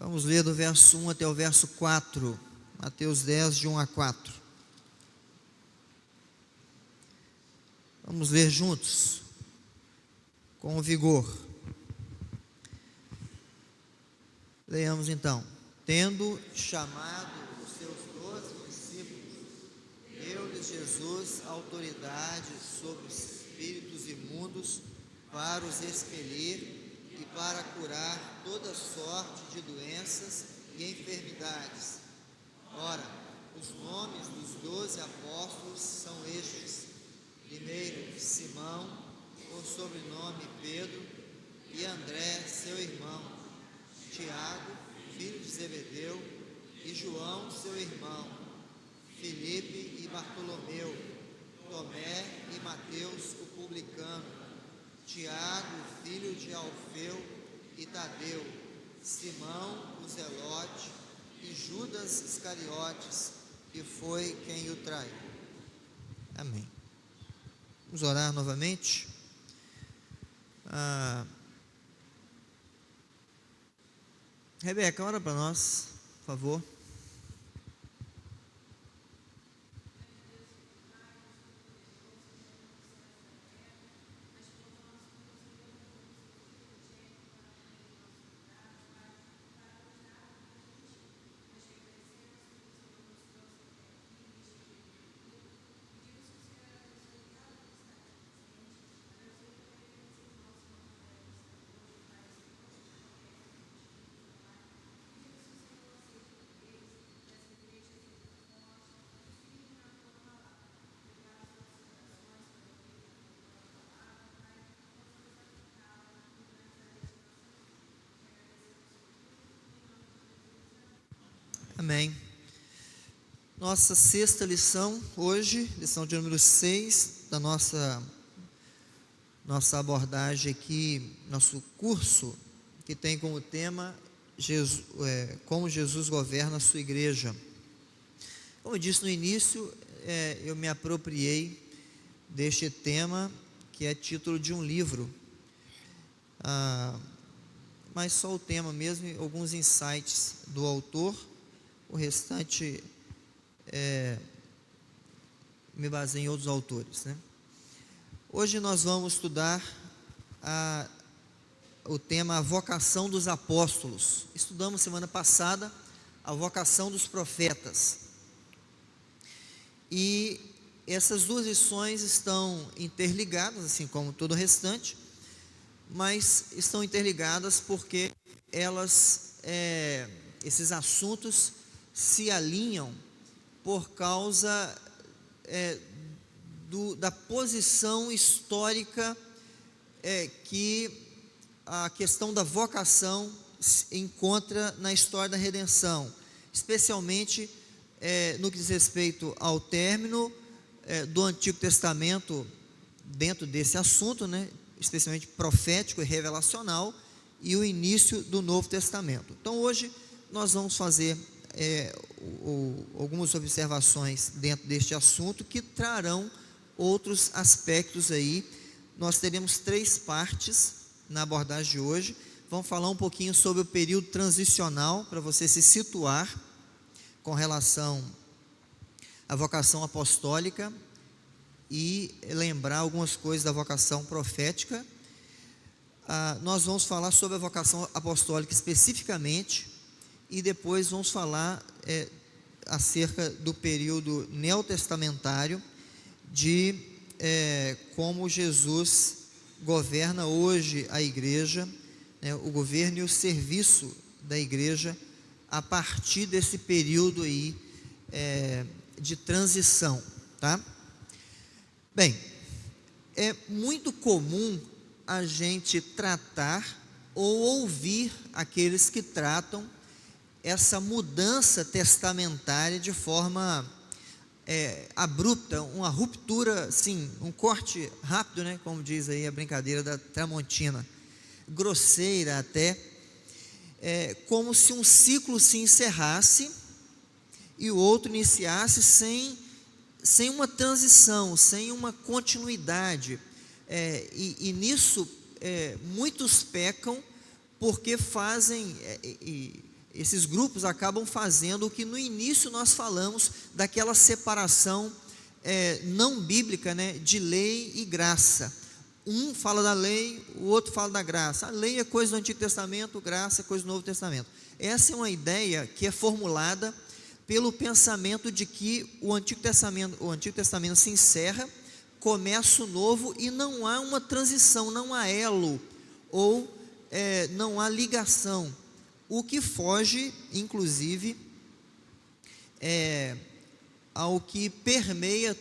Vamos ler do verso 1 até o verso 4, Mateus 10, de 1 a 4. Vamos ler juntos, com vigor. Leamos então. Tendo chamado os seus 12 discípulos, deu-lhes Jesus autoridade sobre os espíritos imundos para os expelir e para curar toda sorte de doenças e enfermidades. Ora, os nomes dos 12 apóstolos são estes: primeiro, Simão, por sobrenome Pedro, e André, seu irmão, Tiago, filho de Zebedeu, e João, seu irmão, Filipe e Bartolomeu, Tomé e Mateus, o publicano, Tiago, filho de Alfeu e Tadeu, Simão, o Zelote, e Judas Iscariotes, que foi quem o traiu. Amém. Vamos orar novamente. Rebeca, ora para nós, por favor. Amém. Nossa sexta lição hoje, lição de número 6 da nossa abordagem aqui, nosso curso, que tem como tema como Jesus governa a sua igreja. Como eu disse no início, eu me apropriei deste tema, que é título de um livro, mas só o tema mesmo e alguns insights do autor. O restante me baseio em outros autores, né? Hoje nós vamos estudar o tema a vocação dos apóstolos. Estudamos semana passada a vocação dos profetas. E essas duas lições estão interligadas, assim como todo o restante, mas estão interligadas porque esses assuntos se alinham por causa da posição histórica que a questão da vocação se encontra na história da redenção, especialmente no que diz respeito ao término do Antigo Testamento dentro desse assunto, né, especialmente profético e revelacional, e o início do Novo Testamento. Então hoje nós vamos fazer algumas observações dentro deste assunto que trarão outros aspectos aí. Nós teremos 3 partes na abordagem de hoje. Vamos falar um pouquinho sobre o período transicional, para você se situar com relação à vocação apostólica e lembrar algumas coisas da vocação profética. Nós vamos falar sobre a vocação apostólica especificamente, e depois vamos falar acerca do período neotestamentário, de como Jesus governa hoje a igreja, né, o governo e o serviço da igreja a partir desse período aí de transição, tá? Bem, é muito comum a gente tratar ou ouvir aqueles que tratam essa mudança testamentária de forma abrupta, uma ruptura, assim, um corte rápido, né, como diz aí a brincadeira da Tramontina, grosseira até, como se um ciclo se encerrasse e o outro iniciasse sem uma transição, sem uma continuidade, e nisso muitos pecam porque fazem esses grupos acabam fazendo o que no início nós falamos, daquela separação não bíblica, né, de lei e graça. Um fala da lei, o outro fala da graça. A lei é coisa do Antigo Testamento, graça é coisa do Novo Testamento. Essa é uma ideia que é formulada pelo pensamento de que o Antigo Testamento se encerra, começa o Novo, e não há uma transição, não há elo, ou não há ligação, o que foge, inclusive, ao que permeia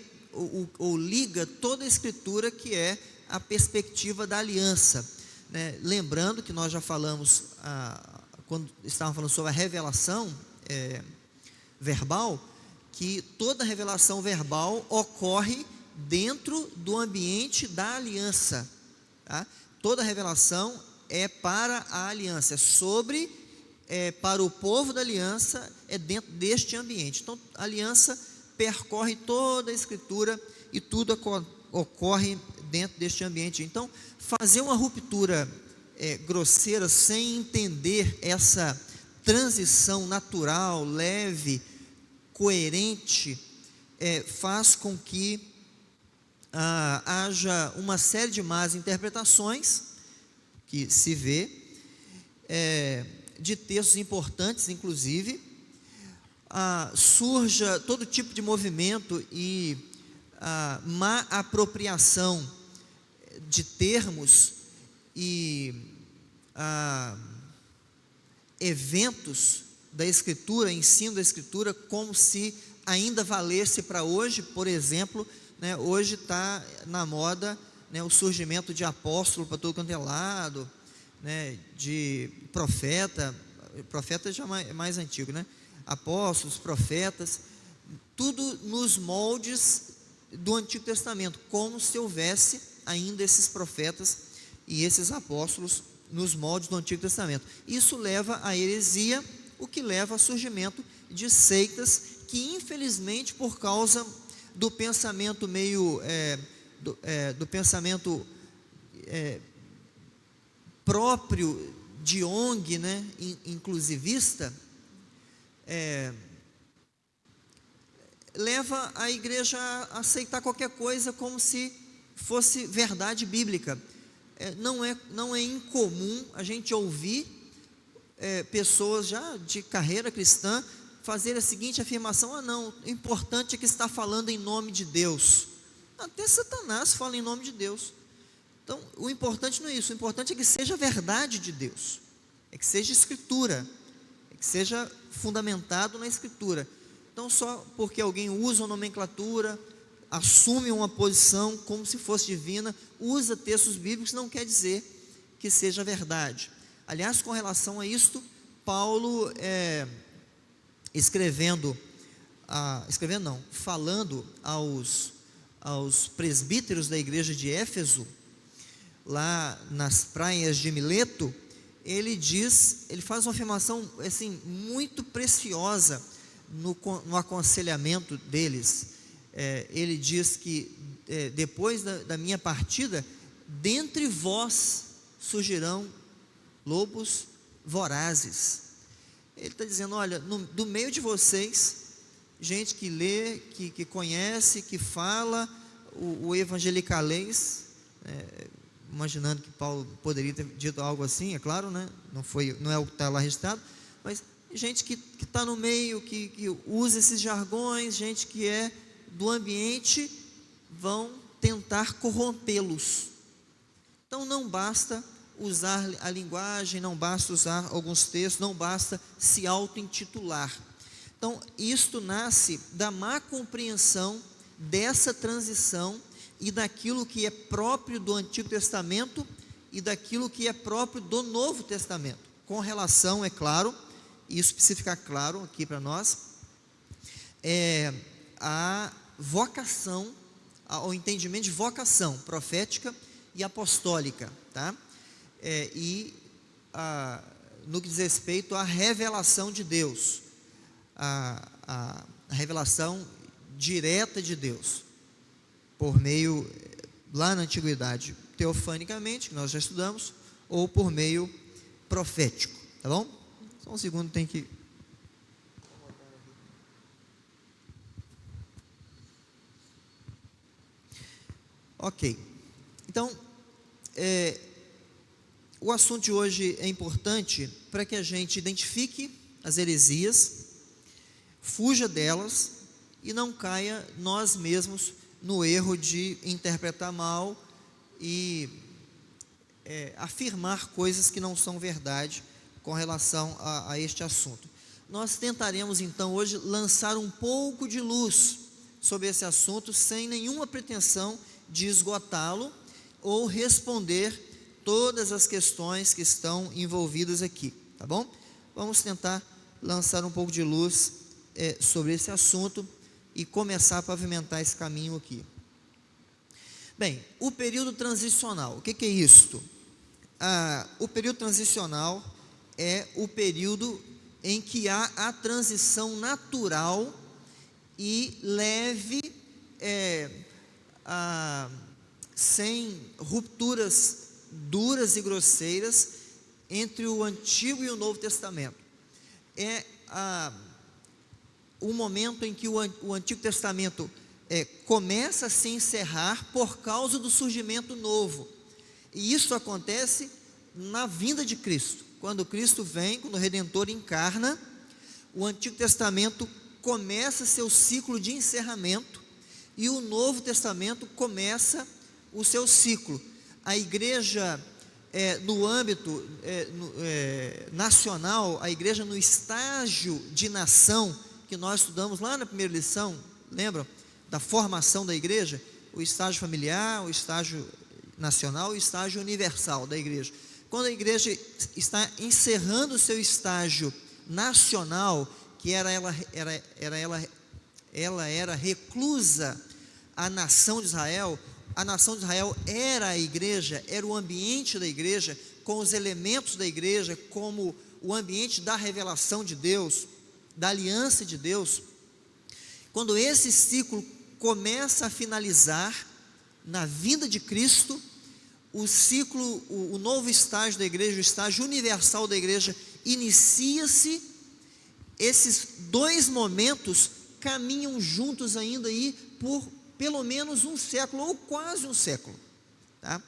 ou liga toda a Escritura, que é a perspectiva da aliança, né? Lembrando que nós já falamos, quando estávamos falando sobre a revelação verbal, que toda revelação verbal ocorre dentro do ambiente da aliança, tá? Toda revelação é para a aliança, para o povo da aliança, é dentro deste ambiente. Então, a aliança percorre toda a Escritura e tudo ocorre dentro deste ambiente. Então, fazer uma ruptura grosseira, sem entender essa transição natural, leve, coerente, faz com que haja uma série de más interpretações que se vê, de textos importantes, inclusive, surja todo tipo de movimento e má apropriação de termos e eventos da Escritura, ensino da Escritura, como se ainda valesse para hoje. Por exemplo, né, hoje está na moda, né, o surgimento de apóstolo para todo quanto é lado, né, de profeta já é mais antigo, né? Apóstolos, profetas, tudo nos moldes do Antigo Testamento, como se houvesse ainda esses profetas e esses apóstolos nos moldes do Antigo Testamento. Isso leva à heresia, o que leva ao surgimento de seitas que, infelizmente, por causa do pensamento do pensamento próprio de ONG, né, inclusivista, leva a igreja a aceitar qualquer coisa como se fosse verdade bíblica. Não é incomum a gente ouvir pessoas já de carreira cristã fazer a seguinte afirmação: não, o importante é que está falando em nome de Deus. Até Satanás fala em nome de Deus. Então, o importante não é isso, o importante é que seja verdade de Deus, é que seja Escritura, é que seja fundamentado na Escritura. Então, só porque alguém usa uma nomenclatura, assume uma posição como se fosse divina, usa textos bíblicos, não quer dizer que seja verdade. Aliás, com relação a isto, Paulo, falando aos presbíteros da igreja de Éfeso, lá nas praias de Mileto, ele faz uma afirmação assim, muito preciosa no aconselhamento deles. Ele diz que depois da minha partida, dentre vós surgirão lobos vorazes. Ele está dizendo: olha, do meio de vocês, gente que lê, que conhece, que fala o evangelicalês, imaginando que Paulo poderia ter dito algo assim, é claro, né? Não é o que está lá registrado, mas gente que está no meio, que usa esses jargões, gente que é do ambiente, vão tentar corrompê-los. Então, não basta usar a linguagem, não basta usar alguns textos, não basta se auto-intitular. Então, isto nasce da má compreensão dessa transição e daquilo que é próprio do Antigo Testamento e daquilo que é próprio do Novo Testamento, com relação, é claro, isso precisa ficar claro aqui para nós, a vocação, ao entendimento de vocação profética e apostólica, tá? No que diz respeito à revelação de Deus, a revelação direta de Deus, por meio, lá na antiguidade, teofanicamente, que nós já estudamos, ou por meio profético, tá bom? Só um segundo, tem que... Ok. Então, o assunto de hoje é importante para que a gente identifique as heresias, fuja delas e não caia nós mesmos no erro de interpretar mal e afirmar coisas que não são verdade com relação a este assunto. Nós tentaremos então hoje lançar um pouco de luz sobre esse assunto sem nenhuma pretensão de esgotá-lo ou responder todas as questões que estão envolvidas aqui, tá bom? Vamos tentar lançar um pouco de luz sobre esse assunto e começar a pavimentar esse caminho aqui. Bem, o período transicional, o que é isto? O período transicional é o período em que há a transição natural e leve, sem rupturas duras e grosseiras entre o Antigo e o Novo Testamento. É o momento em que o Antigo Testamento começa a se encerrar por causa do surgimento novo. E isso acontece na vinda de Cristo. Quando Cristo vem, quando o Redentor encarna, o Antigo Testamento começa seu ciclo de encerramento e o Novo Testamento começa o seu ciclo. A igreja, no âmbito nacional, a igreja no estágio de nação, que nós estudamos lá na primeira lição, lembram? Da formação da igreja, o estágio familiar, o estágio nacional e o estágio universal da igreja. Quando a igreja está encerrando o seu estágio nacional, que ela era reclusa à nação de Israel. A nação de Israel era a igreja, era o ambiente da igreja, com os elementos da igreja, como o ambiente da revelação de Deus, da aliança de Deus. Quando esse ciclo começa a finalizar na vinda de Cristo, o ciclo, o novo estágio da igreja, o estágio universal da igreja, inicia-se. Esses dois momentos caminham juntos ainda aí por pelo menos um século, ou quase um século, tá?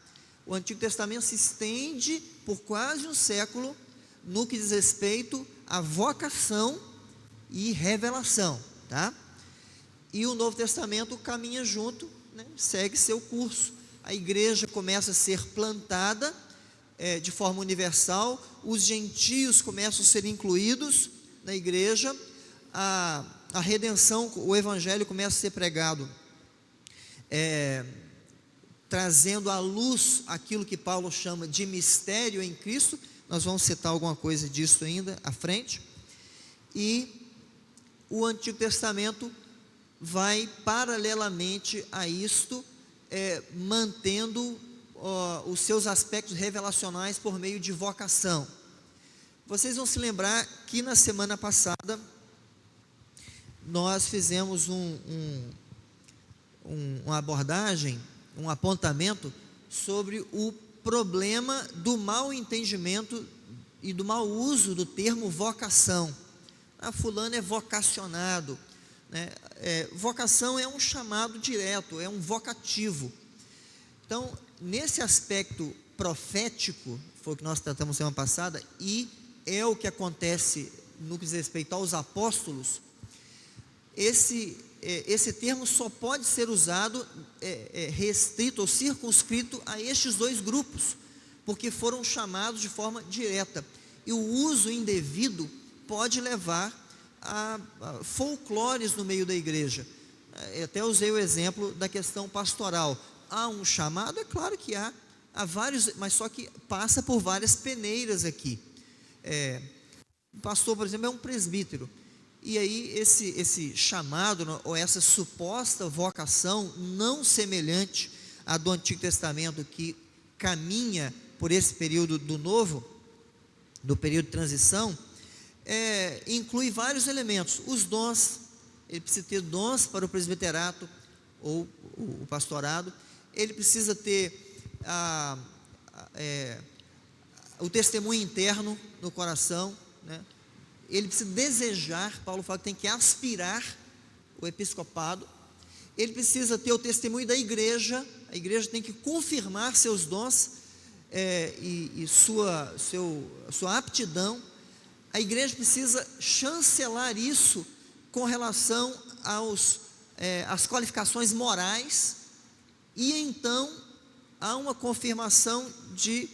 O Antigo Testamento se estende por quase um século no que diz respeito à vocação e revelação, tá? E o Novo Testamento caminha junto, né? Segue seu curso. A igreja começa a ser plantada de forma universal, os gentios começam a ser incluídos na igreja, a redenção, o evangelho começa a ser pregado, trazendo à luz aquilo que Paulo chama de mistério em Cristo. Nós vamos citar alguma coisa disso ainda à frente. E o Antigo Testamento vai paralelamente a isto, mantendo os seus aspectos revelacionais por meio de vocação. Vocês vão se lembrar que na semana passada nós fizemos uma abordagem, um apontamento sobre o problema do mau entendimento e do mau uso do termo vocação. Fulano é vocacionado, né? Vocação é um chamado direto, é um vocativo. Então, nesse aspecto profético, foi o que nós tratamos semana passada, e é o que acontece no que diz respeito aos apóstolos. Esse termo só pode ser usado, restrito ou circunscrito a estes dois grupos, porque foram chamados de forma direta, e o uso indevido pode levar a folclores no meio da igreja. Eu até usei o exemplo da questão pastoral. Há um chamado? É claro que há vários, mas só que passa por várias peneiras aqui. O pastor, por exemplo, é um presbítero, e aí esse chamado, ou essa suposta vocação não semelhante à do Antigo Testamento, que caminha por esse período do período de transição, inclui vários elementos. Os dons, ele precisa ter dons para o presbiterato ou o pastorado, ele precisa ter o testemunho interno no coração, né? ele precisa desejar, Paulo fala que tem que aspirar o episcopado, ele precisa ter o testemunho da igreja, a igreja tem que confirmar seus dons e sua aptidão, a igreja precisa chancelar isso com relação às qualificações morais, e então há uma confirmação de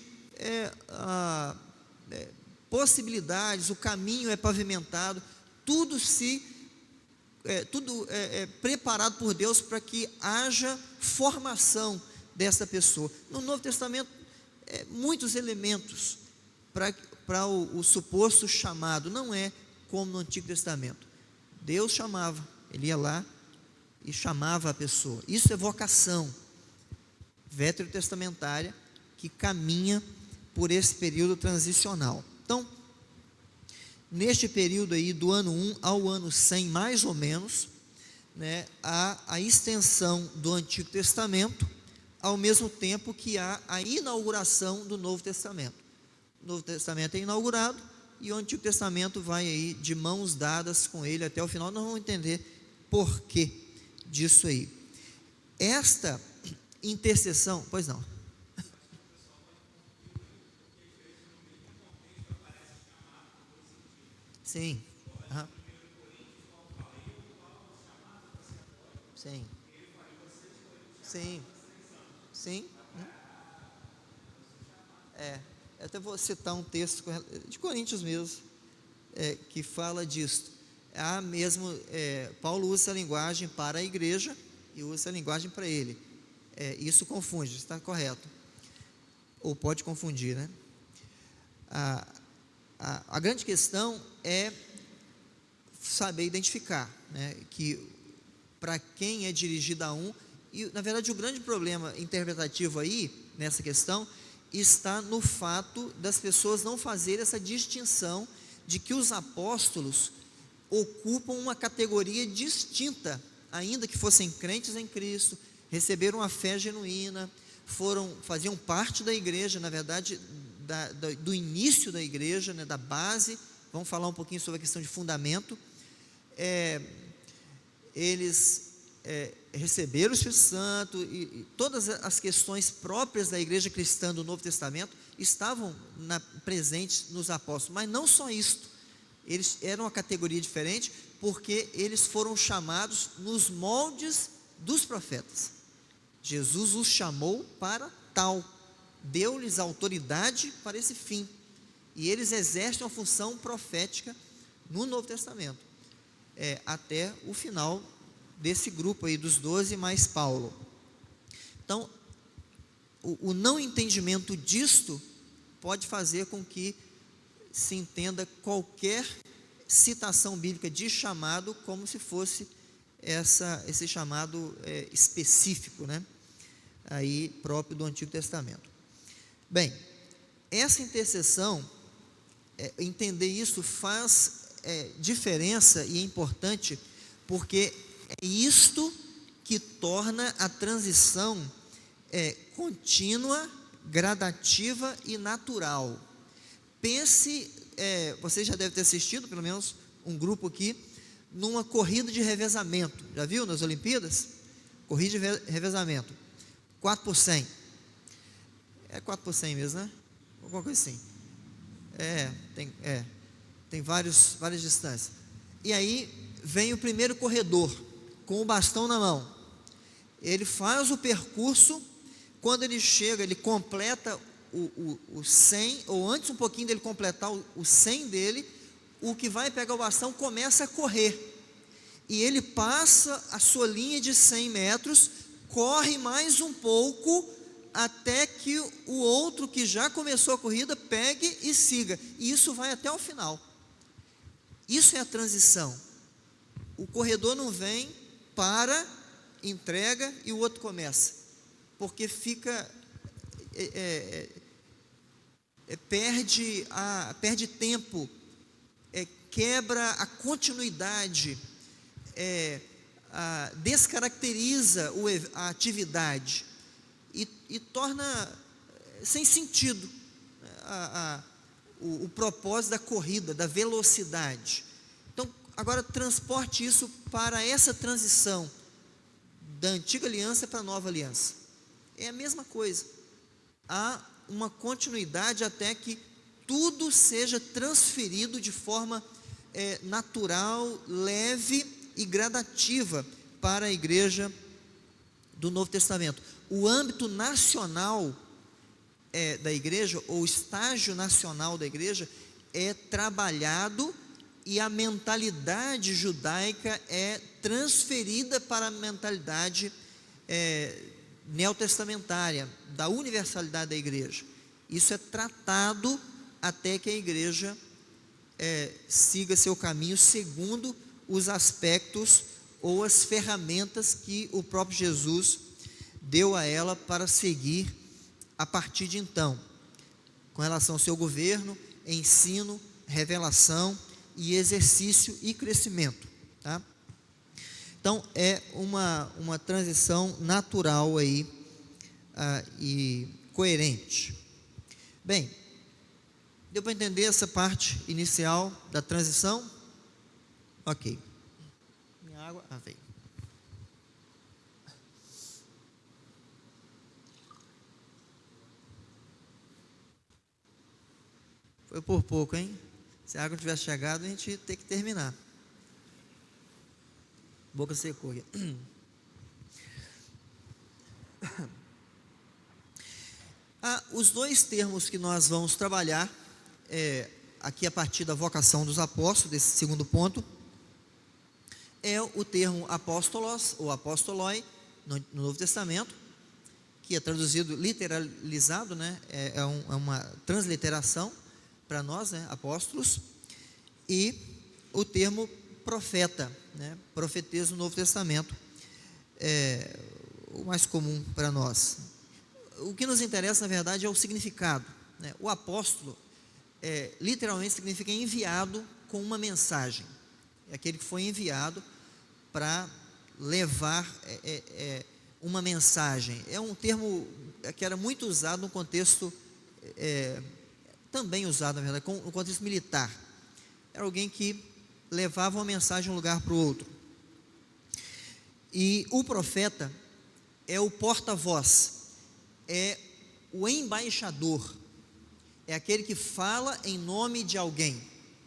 possibilidades, o caminho é pavimentado, tudo é preparado por Deus para que haja formação dessa pessoa. No Novo Testamento, muitos elementos para o suposto chamado, não é como no Antigo Testamento. Deus chamava, ele ia lá e chamava a pessoa. Isso é vocação veterotestamentária que caminha por esse período transicional. Então, neste período aí do ano 1 ao ano 100, mais ou menos, né, há a extensão do Antigo Testamento, ao mesmo tempo que há a inauguração do Novo Testamento. O Novo Testamento é inaugurado e o Antigo Testamento vai aí de mãos dadas com ele até o final. Nós vamos entender por que disso aí. Esta intercessão, pois não. Sim. Uhum. Sim. Sim. Sim. Eu até vou citar um texto de Coríntios mesmo, que fala disso. Há mesmo, Paulo usa essa linguagem para a igreja e usa essa linguagem para ele. Isso confunde, está correto. Ou pode confundir, né? A grande questão é saber identificar, né, que para quem é dirigida a um, e na verdade o grande problema interpretativo aí, nessa questão, está no fato das pessoas não fazerem essa distinção de que os apóstolos ocupam uma categoria distinta, ainda que fossem crentes em Cristo, receberam a fé genuína, faziam parte da igreja, na verdade, do início da igreja, né, da base. Vamos falar um pouquinho sobre a questão de fundamento. Eles receberam o Espírito Santo e todas as questões próprias da igreja cristã do Novo Testamento estavam presentes nos apóstolos, mas não só isto, eles eram uma categoria diferente, porque eles foram chamados nos moldes dos profetas. Jesus os chamou para tal, deu-lhes autoridade para esse fim, e eles exercem uma função profética no Novo Testamento, até o final desse grupo aí dos 12 mais Paulo. Então, o não entendimento disto pode fazer com que se entenda qualquer citação bíblica de chamado como se fosse esse chamado específico, né, aí próprio do Antigo Testamento. Bem, essa intercessão, entender isso faz diferença e é importante, porque é isto que torna a transição contínua, gradativa e natural. Pense, você já deve ter assistido, pelo menos um grupo aqui, numa corrida de revezamento. Já viu nas Olimpíadas? Corrida de revezamento, 4 por 100. 4 por 100 mesmo, né? Alguma coisa assim. Tem várias distâncias. E aí vem o primeiro corredor com o bastão na mão. Ele faz o percurso. Quando ele chega, ele completa o 100, ou antes um pouquinho dele completar o 100 dele, o que vai pegar o bastão começa a correr. E ele passa a sua linha de 100 metros, corre mais um pouco, até que o outro que já começou a corrida pegue e siga. E isso vai até o final. Isso é a transição. O corredor não vem, para, entrega e o outro começa, porque fica perde tempo, quebra a continuidade, descaracteriza a atividade e torna sem sentido. o propósito da corrida, da velocidade. Então, agora transporte isso para essa transição da antiga aliança para a nova aliança. É a mesma coisa. Há uma continuidade até que tudo seja transferido de forma natural, leve e gradativa para a igreja do Novo Testamento. O âmbito nacional da igreja, ou estágio nacional da igreja, é trabalhado, e a mentalidade judaica é transferida para a mentalidade neotestamentária, da universalidade da igreja. Isso é tratado até que a igreja siga seu caminho segundo os aspectos ou as ferramentas que o próprio Jesus deu a ela para seguir a partir de então, com relação ao seu governo, ensino, revelação e exercício e crescimento, tá? Então é uma transição natural aí, e coerente. Bem, deu para entender essa parte inicial da transição? Ok. Minha água, veio. Foi por pouco, hein? Se a água não tivesse chegado, a gente ia ter que terminar. Boca secou aqui. Os dois termos que nós vamos trabalhar aqui a partir da vocação dos apóstolos, desse segundo ponto, é o termo apóstolos ou apostoloi no Novo Testamento, que é traduzido, literalizado, né? É uma transliteração para nós, né? Apóstolos, e o termo profeta, né? Profeteza no Novo Testamento, é o mais comum para nós. O que nos interessa, na verdade, é o significado, né? O apóstolo, literalmente significa enviado com uma mensagem. É aquele que foi enviado para levar uma mensagem. É um termo que era muito usado no contexto, também usado, na verdade, no contexto militar. Era alguém que levava uma mensagem de um lugar para o outro. E o profeta é o porta-voz, é o embaixador, é aquele que fala em nome de alguém.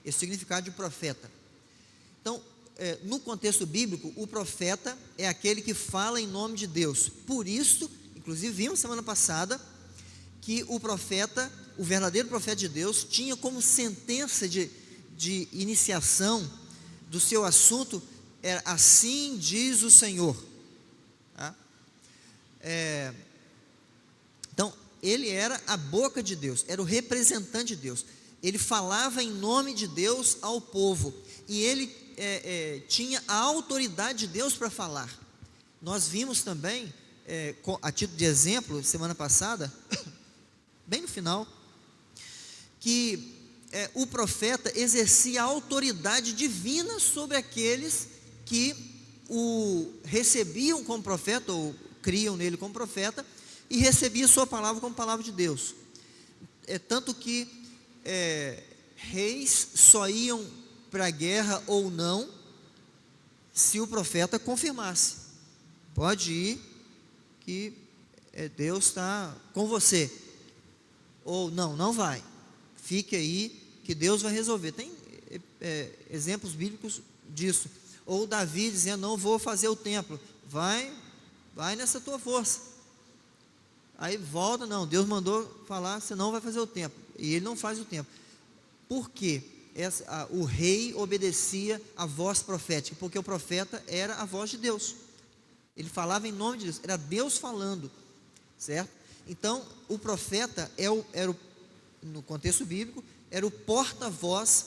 Esse é o significado de profeta. Então, no contexto bíblico, o profeta é aquele que fala em nome de Deus. Por isso, inclusive vimos semana passada, que o profeta, o verdadeiro profeta de Deus, tinha como sentença de iniciação do seu assunto, assim diz o Senhor. Tá? Então, ele era a boca de Deus, era o representante de Deus. Ele falava em nome de Deus ao povo, e ele tinha a autoridade de Deus para falar. Nós vimos também, a título de exemplo, semana passada, bem no final, que o profeta exercia a autoridade divina sobre aqueles que o recebiam como profeta, ou criam nele como profeta, e recebia sua palavra como palavra de Deus. Tanto que reis só iam para a guerra ou não, se o profeta confirmasse: pode ir, que Deus está com você. Ou não vai, fique aí, que Deus vai resolver. Tem exemplos bíblicos disso. Ou Davi dizendo: não vou fazer o templo. Vai nessa tua força. Aí volta: não, Deus mandou falar, você não vai fazer o templo. E ele não faz o templo. Por quê? O rei obedecia a voz profética, porque o profeta era a voz de Deus. Ele falava em nome de Deus, era Deus falando, certo? Então, o profeta no contexto bíblico, era o porta-voz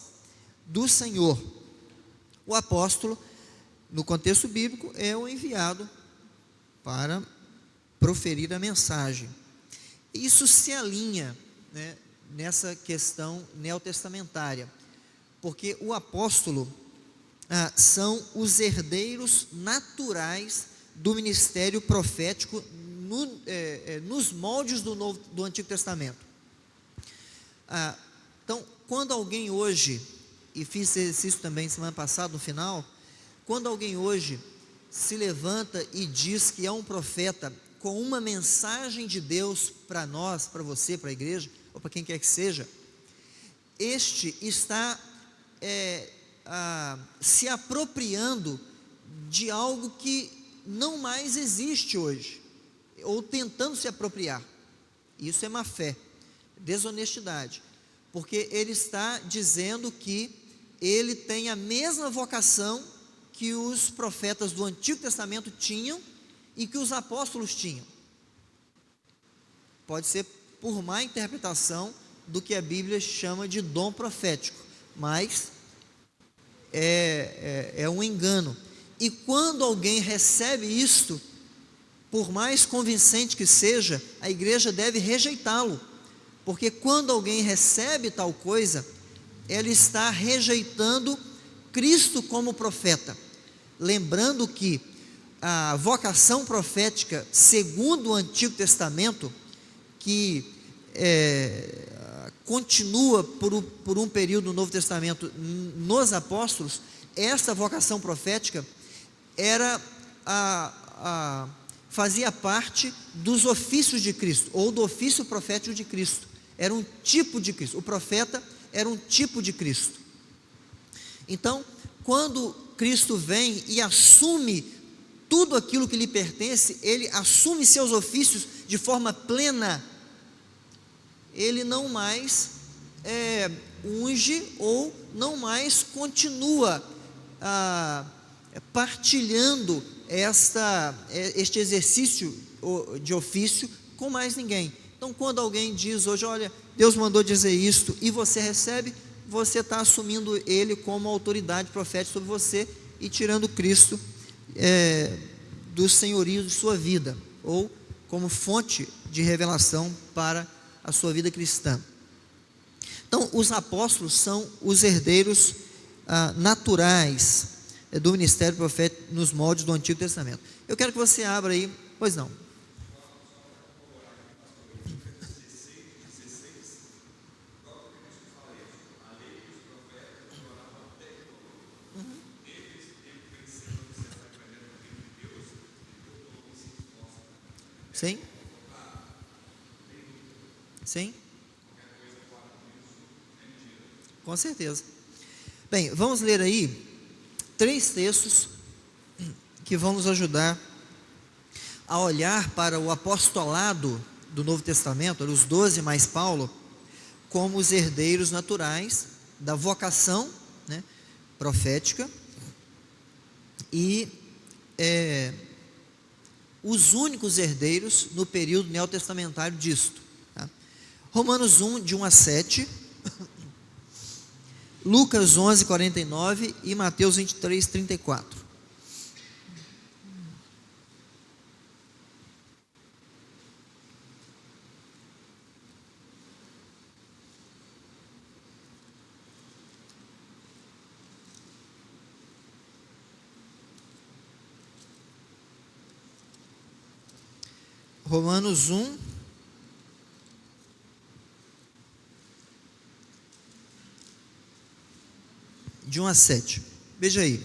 do Senhor. O apóstolo, no contexto bíblico, é o enviado para proferir a mensagem. Isso se alinha, né, nessa questão neotestamentária, porque o apóstolo são os herdeiros naturais do ministério profético nos moldes do Antigo Testamento. Então, quando alguém hoje, e fiz esse exercício também semana passada, no final, quando alguém hoje se levanta e diz que é um profeta com uma mensagem de Deus para nós, para você, para a igreja, ou para quem quer que seja, este está se apropriando de algo que não mais existe hoje, ou tentando se apropriar. Isso é má fé, desonestidade, porque ele está dizendo que ele tem a mesma vocação que os profetas do Antigo Testamento tinham e que os apóstolos tinham. Pode ser por má interpretação do que a Bíblia chama de dom profético, mas é um engano. E quando alguém recebe isto, por mais convincente que seja, a igreja deve rejeitá-lo, porque quando alguém recebe tal coisa, ela está rejeitando Cristo como profeta. Lembrando que a vocação profética, segundo o Antigo Testamento, que continua por um período no Novo Testamento nos apóstolos, essa vocação profética fazia parte dos ofícios de Cristo, ou do ofício profético de Cristo. Era um tipo de Cristo. O profeta era um tipo de Cristo. Então, quando Cristo vem e assume tudo aquilo que lhe pertence, ele assume seus ofícios de forma plena, ele não mais unge ou não mais continua partilhando este exercício de ofício com mais ninguém. Então, quando alguém diz hoje, olha, Deus mandou dizer isto, e você recebe, você está assumindo ele como autoridade profética sobre você e tirando Cristo do senhorio de sua vida, ou como fonte de revelação para a sua vida cristã. Então, os apóstolos são os herdeiros naturais do ministério profético nos moldes do Antigo Testamento. Eu quero que você abra aí, pois não. Sim? Sim? Com certeza. Bem, vamos ler aí 3 textos que vão nos ajudar a olhar para o apostolado do Novo Testamento, os 12 mais Paulo, como os herdeiros naturais da vocação, né, profética, e os únicos herdeiros no período neotestamentário disto. Tá? Romanos 1, de 1 a 7, Lucas 11, 49 e Mateus 23, 34. Romanos 1, de 1 a 7. Veja aí,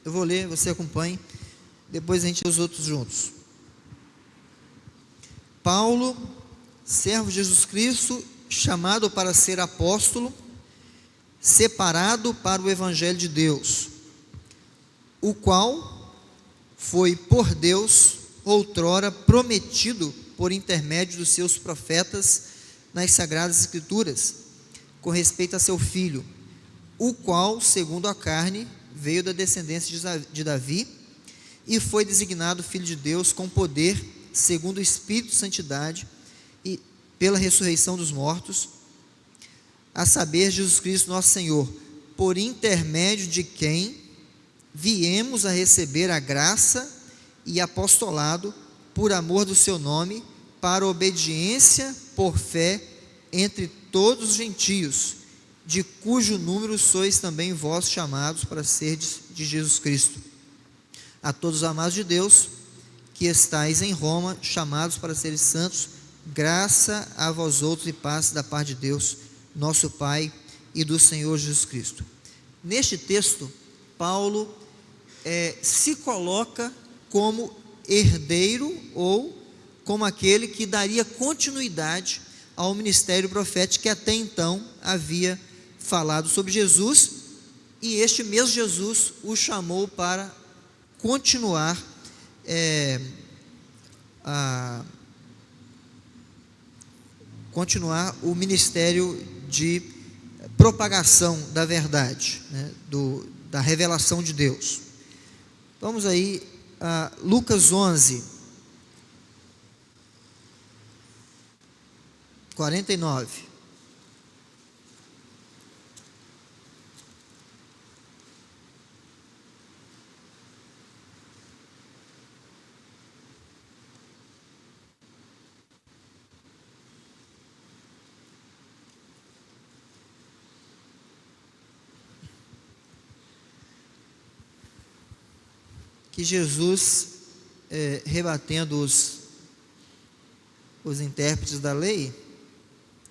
eu vou ler, você acompanhe, depois a gente lê os outros juntos. Paulo, servo de Jesus Cristo, chamado para ser apóstolo, separado para o evangelho de Deus, o qual foi por Deus outrora prometido por intermédio dos seus profetas nas sagradas escrituras, com respeito a seu filho, o qual, segundo a carne, veio da descendência de Davi, e foi designado filho de Deus com poder, segundo o Espírito de santidade, e pela ressurreição dos mortos, a saber, Jesus Cristo nosso Senhor, por intermédio de quem viemos a receber a graça e apostolado por amor do seu nome, para obediência por fé entre todos os gentios, de cujo número sois também vós chamados para serdes de Jesus Cristo. A todos os amados de Deus, que estáis em Roma, chamados para seres santos, graça a vós outros e paz da parte de Deus, nosso Pai e do Senhor Jesus Cristo. Neste texto, Paulo se coloca como herdeiro ou como aquele que daria continuidade ao ministério profético que até então havia falado sobre Jesus, e este mesmo Jesus o chamou para continuar o ministério de propagação da verdade, né, da revelação de Deus. Vamos aí a Lucas 11, 49. Que Jesus, rebatendo os intérpretes da lei,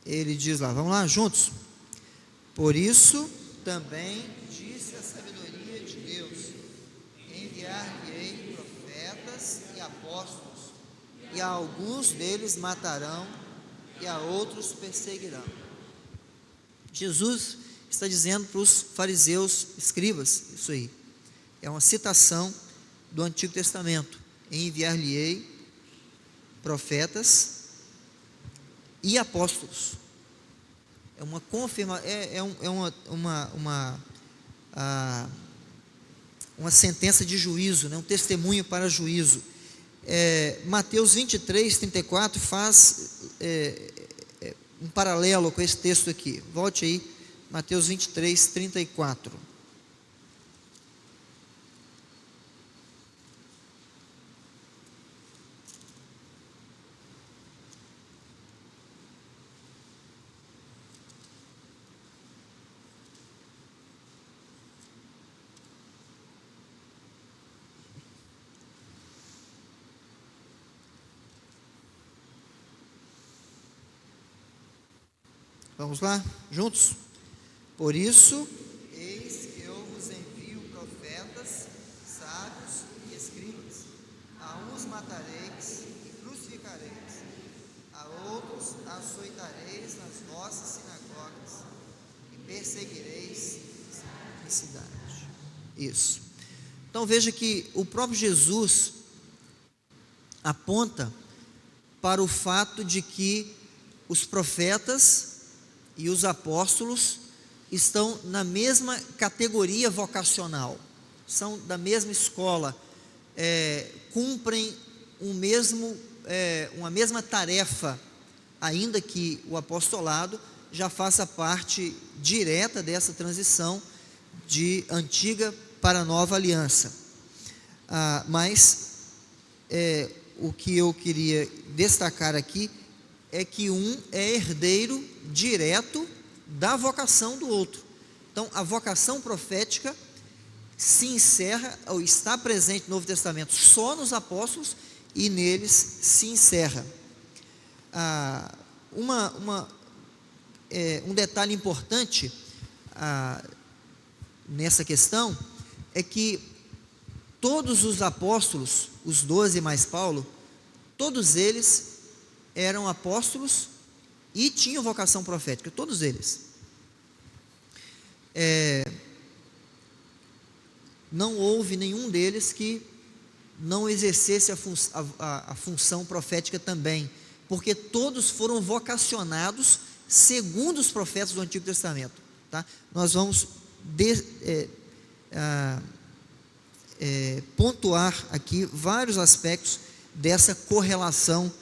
ele diz lá, vamos lá juntos. Por isso também disse a sabedoria de Deus: enviar-lhe-ei profetas e apóstolos, e a alguns deles matarão, e a outros perseguirão. Jesus está dizendo para os fariseus, escribas, isso aí, é uma citação do Antigo Testamento: enviar-lhe-ei profetas e apóstolos. É uma uma sentença de juízo, né? Um testemunho para juízo. Mateus 23, 34 faz um paralelo com esse texto aqui. Volte aí, Mateus 23, 34. Vamos lá, juntos? Por isso, eis que eu vos envio profetas, sábios e escribas. A uns matareis e crucificareis, a outros açoitareis nas vossas sinagogas e perseguireis em cidade. Isso. Então veja que o próprio Jesus aponta para o fato de que os profetas e os apóstolos estão na mesma categoria vocacional, são da mesma escola, cumprem uma mesma tarefa, ainda que o apostolado já faça parte direta dessa transição de antiga para nova aliança. Mas o que eu queria destacar aqui é que um é herdeiro direto da vocação do outro. Então, a vocação profética se encerra, ou está presente no Novo Testamento só nos apóstolos, e neles se encerra. Um detalhe importante nessa questão é que todos os apóstolos, os 12 mais Paulo, todos eles eram apóstolos e tinham vocação profética, todos eles. Não houve nenhum deles que não exercesse a função profética também, porque todos foram vocacionados segundo os profetas do Antigo Testamento, tá? Nós vamos pontuar aqui vários aspectos dessa correlação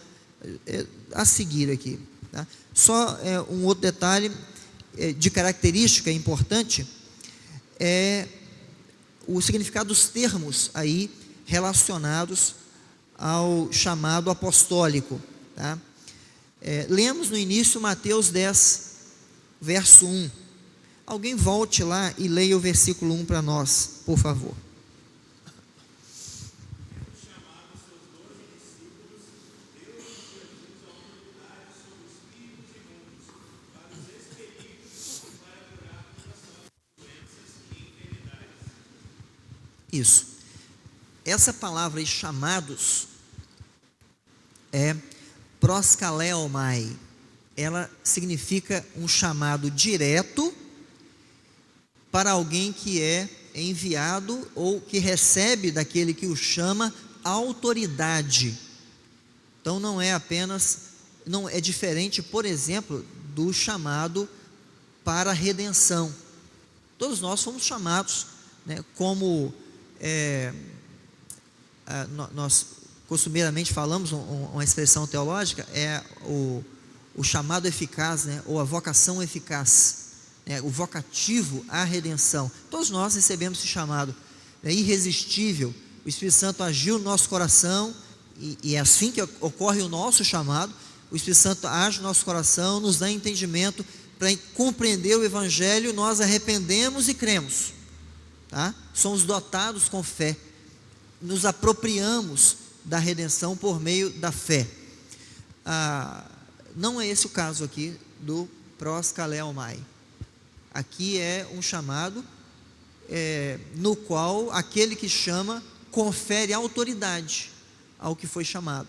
a seguir aqui, tá? Só um outro detalhe de característica importante é o significado dos termos aí relacionados ao chamado apostólico, tá? Lemos no início Mateus 10, verso 1. Alguém volte lá e leia o versículo 1 para nós, por favor. Isso. Essa palavra aí, chamados, é proskaleomai. Ela significa um chamado direto para alguém que é enviado ou que recebe daquele que o chama autoridade. Então não é diferente, por exemplo, do chamado para a redenção. Todos nós fomos chamados, né, como nós costumeiramente falamos, uma expressão teológica, é o chamado eficaz, né, ou a vocação eficaz, o vocativo à redenção. Todos nós recebemos esse chamado, irresistível. O Espírito Santo agiu no nosso coração, e é assim que ocorre o nosso chamado. O Espírito Santo age no nosso coração, nos dá entendimento para compreender o Evangelho. Nós arrependemos e cremos, tá? Somos dotados com fé, nos apropriamos da redenção por meio da fé. Não é esse o caso aqui do proskaleomai. Aqui é um chamado no qual aquele que chama confere autoridade ao que foi chamado,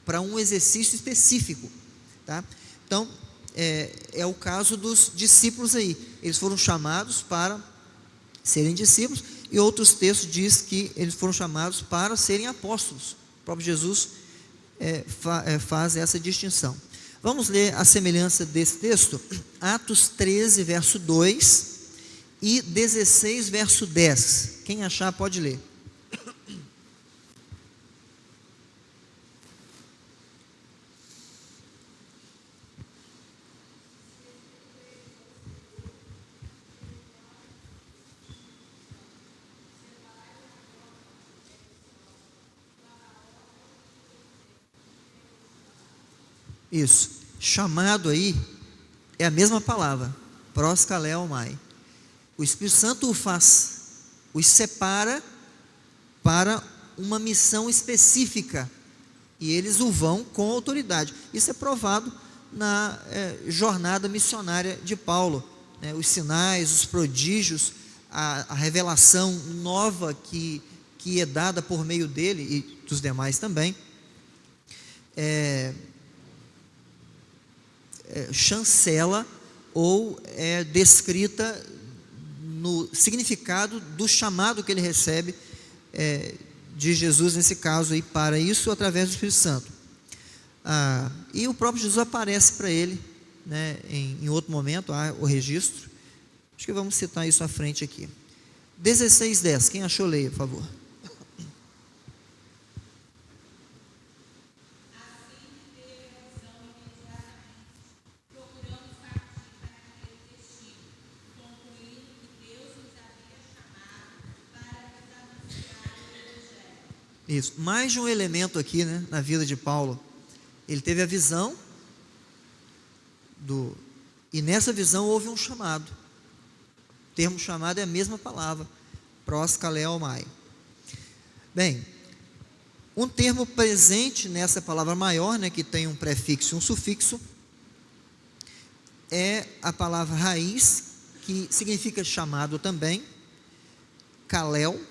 para um exercício específico, tá? Então, é o caso dos discípulos aí. Eles foram chamados para serem discípulos, e outros textos diz que eles foram chamados para serem apóstolos. O próprio Jesus faz essa distinção. Vamos ler a semelhança desse texto, Atos 13, verso 2 e 16, verso 10. Quem achar pode ler. Isso, chamado aí é a mesma palavra, proskaleomai. O Espírito Santo os separa para uma missão específica, e eles o vão com autoridade. Isso é provado na jornada missionária de Paulo, né? Os sinais, os prodígios, a revelação nova que é dada por meio dele e dos demais também, chancela ou é descrita no significado do chamado que ele recebe de Jesus, nesse caso aí, para isso, através do Espírito Santo. E o próprio Jesus aparece para ele, né, em outro momento, há o registro. Acho que vamos citar isso à frente aqui. 16:10, quem achou, leia, por favor. Isso, mais de um elemento aqui, né, na vida de Paulo. Ele teve a visão e nessa visão houve um chamado. O termo chamado é a mesma palavra, proskaleomai. Bem, um termo presente nessa palavra maior, né, que tem um prefixo e um sufixo, é a palavra raiz, que significa chamado também, kalel.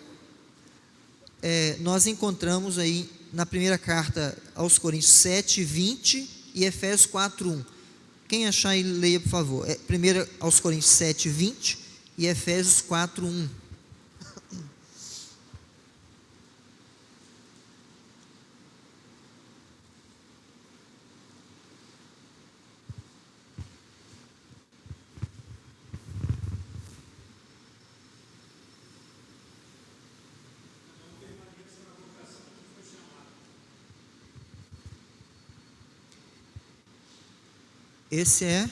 Nós encontramos aí na primeira carta aos Coríntios 7:20 e Efésios 4:1. Quem achar aí, leia, por favor. Primeiro aos Coríntios 7:20 e Efésios 4:1. Esse é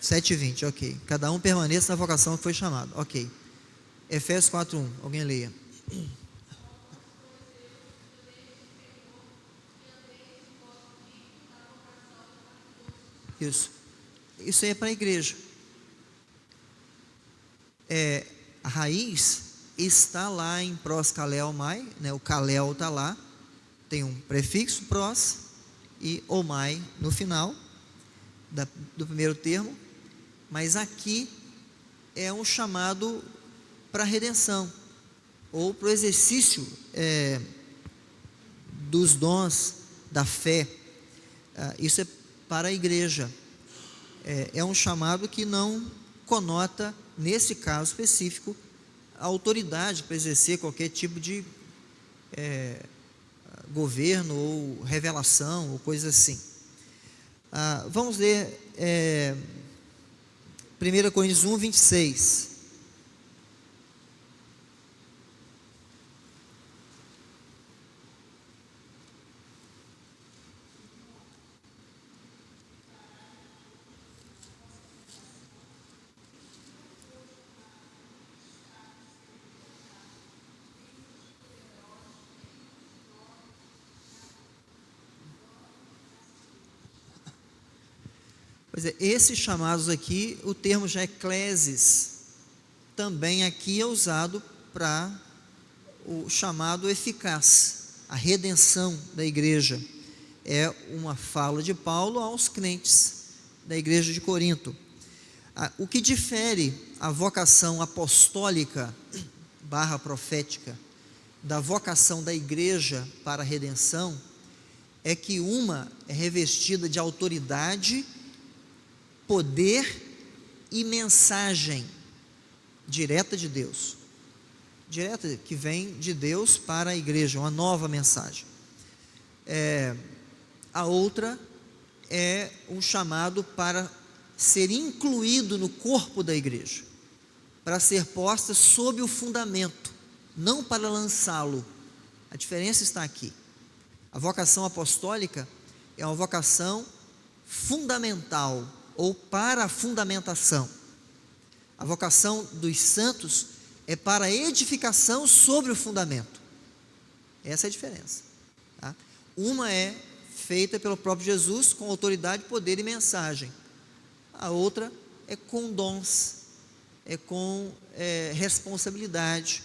7:20, ok. Cada um permaneça na vocação que foi chamado, ok. Efésios 4:1, alguém leia. Isso aí é para a igreja. A raiz está lá em proskaleomai, né? O kalel está lá, tem um prefixo pros e omai no final do primeiro termo, mas aqui é um chamado para a redenção, ou para o exercício dos dons da fé. Isso é para a igreja. É um chamado que não conota, nesse caso específico, a autoridade para exercer qualquer tipo de governo ou revelação ou coisa assim. Vamos ler 1 Coríntios 1, 26. Pois é, esses chamados aqui, o termo já eclésis, também aqui é usado para o chamado eficaz, a redenção da igreja. É uma fala de Paulo aos crentes da igreja de Corinto. O que difere a vocação apostólica / profética da vocação da igreja para a redenção é que uma é revestida de autoridade, poder e mensagem direta de Deus, direta, que vem de Deus para a igreja, uma nova mensagem. A outra é um chamado para ser incluído no corpo da igreja, para ser posta sob o fundamento, não para lançá-lo. A diferença está aqui. A vocação apostólica é uma vocação fundamental, ou para a fundamentação. A vocação dos santos é para a edificação sobre o fundamento. Essa é a diferença, tá? Uma é feita pelo próprio Jesus com autoridade, poder e mensagem. A outra é com dons, é com responsabilidade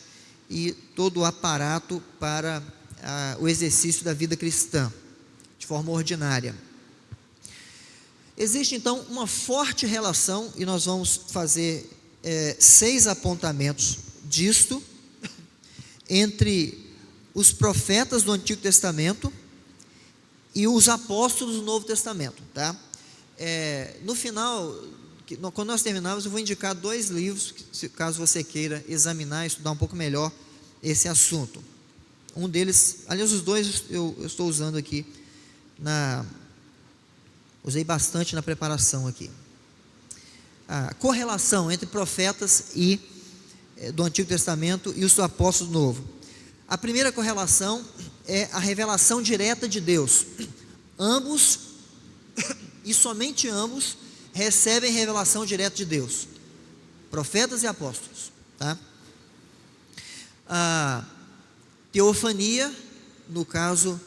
e todo o aparato para o exercício da vida cristã, de forma ordinária. Existe então uma forte relação, e nós vamos fazer 6 apontamentos disto, entre os profetas do Antigo Testamento e os apóstolos do Novo Testamento, tá? No final, quando nós terminarmos, eu vou indicar 2 livros, caso você queira examinar e estudar um pouco melhor esse assunto. Um deles, aliás, os 2 eu estou usando aqui, usei bastante na preparação aqui. A correlação entre profetas do Antigo Testamento e os apóstolos do Novo. A primeira correlação é a revelação direta de Deus. Ambos, e somente ambos, recebem revelação direta de Deus, profetas e apóstolos, tá? A teofania, no caso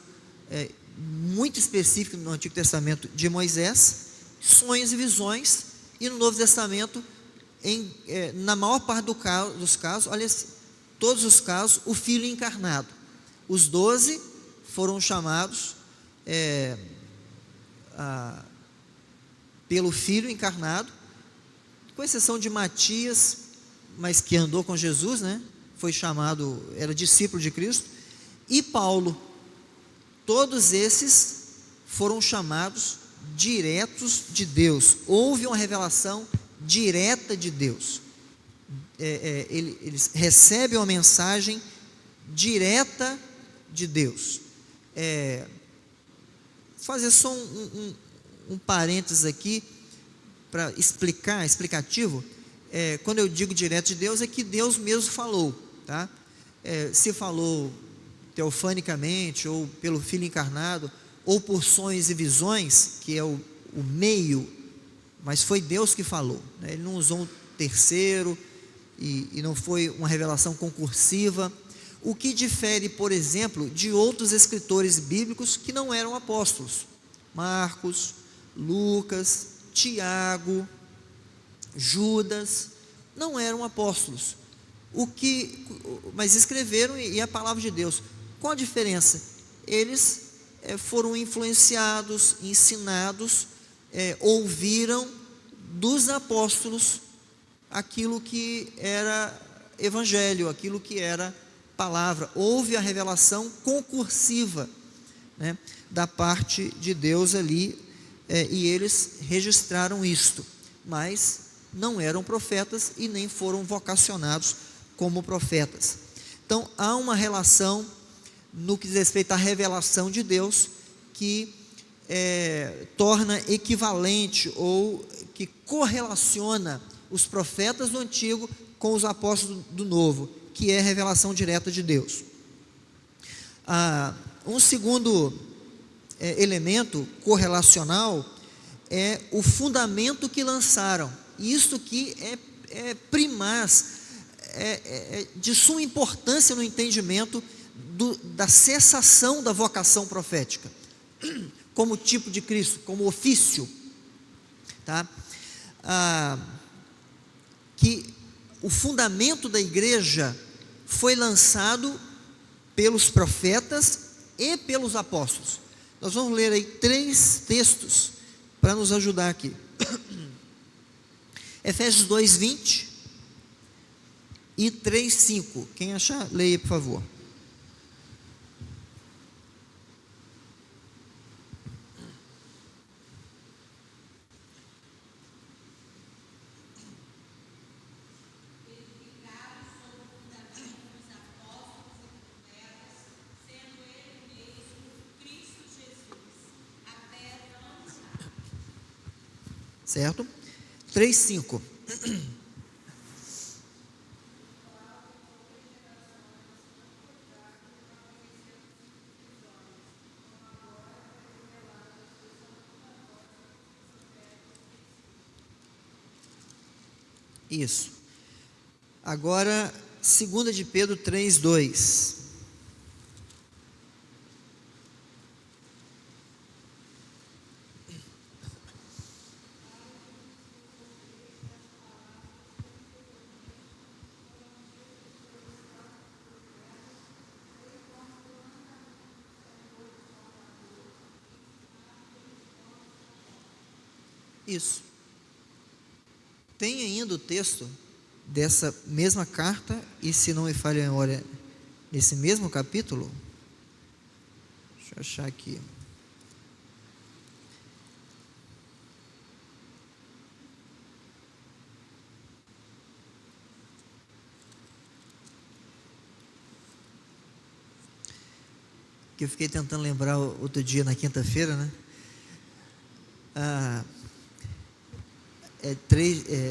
muito específico no Antigo Testamento de Moisés, sonhos e visões, e no Novo Testamento, na maior parte dos casos, olha, todos os casos, o Filho encarnado. Os 12 foram chamados pelo Filho encarnado, com exceção de Matias, mas que andou com Jesus, né? Foi chamado, era discípulo de Cristo, e Paulo. Todos esses foram chamados diretos de Deus. Houve uma revelação direta de Deus. Eles recebem uma mensagem direta de Deus. Fazer só um parênteses aqui para explicativo. Quando eu digo direto de Deus, é que Deus mesmo falou, tá? Se falou teofanicamente, ou pelo Filho encarnado, ou por sonhos e visões, que é o meio, mas foi Deus que falou, né? Ele não usou um terceiro, e não foi uma revelação concursiva, o que difere, por exemplo, de outros escritores bíblicos que não eram apóstolos. Marcos, Lucas, Tiago, Judas, não eram apóstolos, mas escreveram e a palavra de Deus. Qual a diferença? Eles foram influenciados, ensinados, ouviram dos apóstolos aquilo que era evangelho, aquilo que era palavra, houve a revelação concursiva, né, da parte de Deus ali, e eles registraram isto, mas não eram profetas e nem foram vocacionados como profetas. Então há uma relação no que diz respeito à revelação de Deus que torna equivalente ou que correlaciona os profetas do Antigo com os apóstolos do Novo, que é a revelação direta de Deus. Um segundo elemento correlacional é o fundamento que lançaram. Isso que é primaz, de suma importância no entendimento da cessação da vocação profética, como tipo de Cristo, como ofício, tá? Que o fundamento da igreja foi lançado pelos profetas e pelos apóstolos. Nós vamos ler aí 3 textos para nos ajudar aqui. Efésios 2:20 e 3:5. Quem achar, leia, por favor. Certo? 3:5. Isso. Agora, 2 de Pedro 3:2. Isso. Tem ainda o texto dessa mesma carta, e se não me falha a memória, nesse mesmo capítulo, deixa eu achar aqui. Que eu fiquei tentando lembrar outro dia, na quinta-feira, né?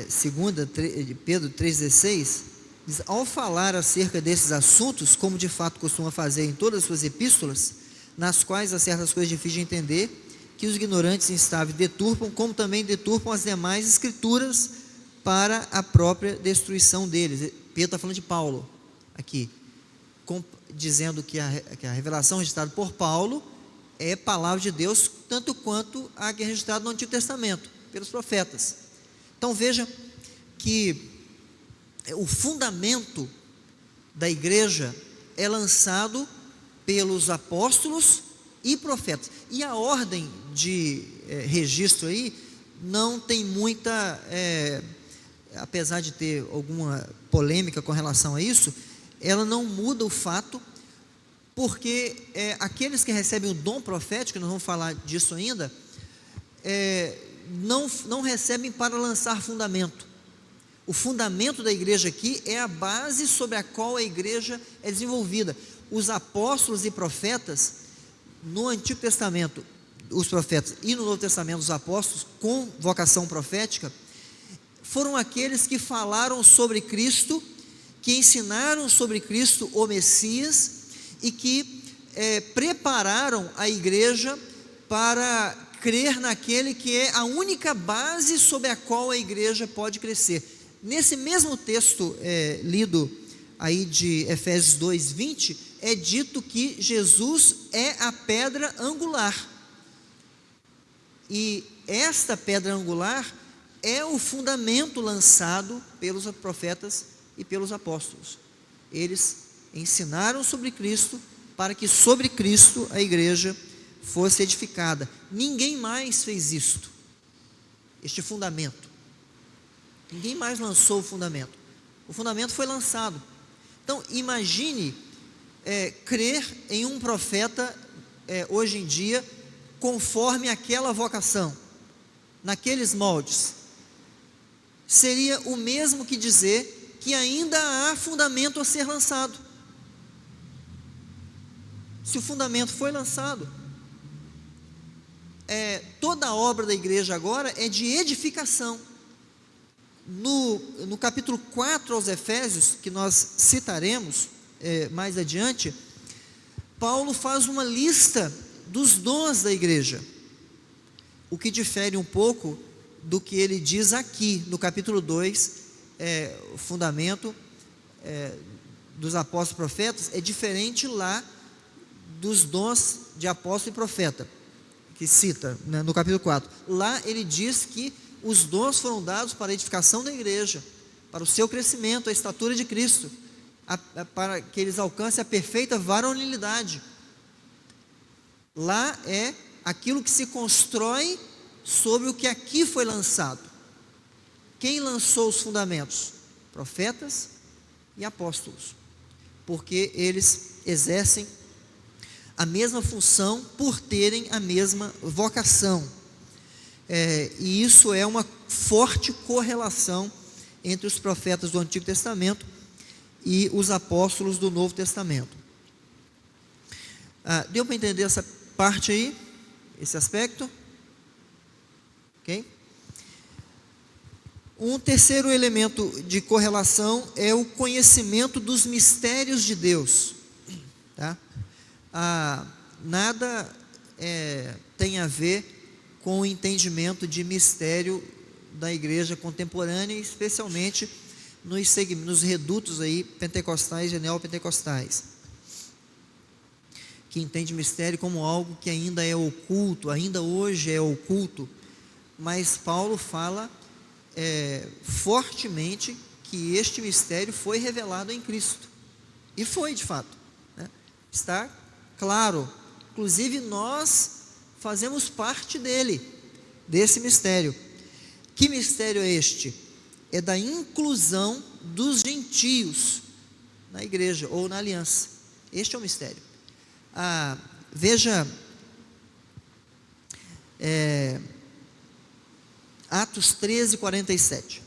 Segunda de Pedro 3,16, diz: ao falar acerca desses assuntos, como de fato costuma fazer em todas as suas epístolas, nas quais há certas coisas difíceis de entender, que os ignorantes e instáveis deturpam, como também deturpam as demais escrituras para a própria destruição deles. Pedro está falando de Paulo aqui, dizendo que a revelação registrada por Paulo é palavra de Deus, tanto quanto a que é registrada no Antigo Testamento, pelos profetas. Então veja que o fundamento da igreja é lançado pelos apóstolos e profetas, e a ordem de registro aí não tem muita, apesar de ter alguma polêmica com relação a isso, ela não muda o fato, porque aqueles que recebem o dom profético, nós vamos falar disso ainda, não recebem para lançar fundamento. O fundamento da igreja aqui é a base sobre a qual a igreja é desenvolvida. Os apóstolos e profetas, no Antigo Testamento, os profetas, e no Novo Testamento, os apóstolos, com vocação profética, foram aqueles que falaram sobre Cristo, que ensinaram sobre Cristo, o Messias, e que prepararam a igreja para crer naquele que é a única base sobre a qual a igreja pode crescer. Nesse mesmo texto lido aí de Efésios 2:20, é dito que Jesus é a pedra angular, e esta pedra angular é o fundamento lançado pelos profetas e pelos apóstolos. Eles ensinaram sobre Cristo, para que sobre Cristo a igreja fosse edificada. Ninguém mais fez isto, este fundamento. Ninguém mais lançou o fundamento. O fundamento foi lançado. Então imagine crer em um profeta hoje em dia conforme aquela vocação, naqueles moldes. Seria o mesmo que dizer que ainda há fundamento a ser lançado. Se o fundamento foi lançado, toda a obra da igreja agora é de edificação. No capítulo 4 aos Efésios, que nós citaremos mais adiante, Paulo faz uma lista dos dons da igreja, o que difere um pouco do que ele diz aqui no capítulo 2, o fundamento dos apóstolos e profetas é diferente lá dos dons de apóstolo e profeta, que cita, né, no capítulo 4. Lá ele diz que os dons foram dados para a edificação da igreja, para o seu crescimento, a estatura de Cristo, para que eles alcancem a perfeita varonilidade. Lá é aquilo que se constrói sobre o que aqui foi lançado. Quem lançou os fundamentos? Profetas e apóstolos, porque eles exercem a mesma função por terem a mesma vocação. E isso é uma forte correlação entre os profetas do Antigo Testamento e os apóstolos do Novo Testamento. Deu para entender essa parte aí? Esse aspecto? Ok? Um terceiro elemento de correlação é o conhecimento dos mistérios de Deus. Tá? Nada tem a ver com o entendimento de mistério da igreja contemporânea, especialmente nos redutos aí pentecostais e neopentecostais, que entende mistério como algo que ainda é oculto, ainda hoje é oculto, mas Paulo fala fortemente que este mistério foi revelado em Cristo, e foi de fato, né? Está claro, inclusive nós fazemos parte desse mistério. Que mistério é este? É da inclusão dos gentios na igreja ou na aliança. Este é o mistério. Veja Atos 13, 47.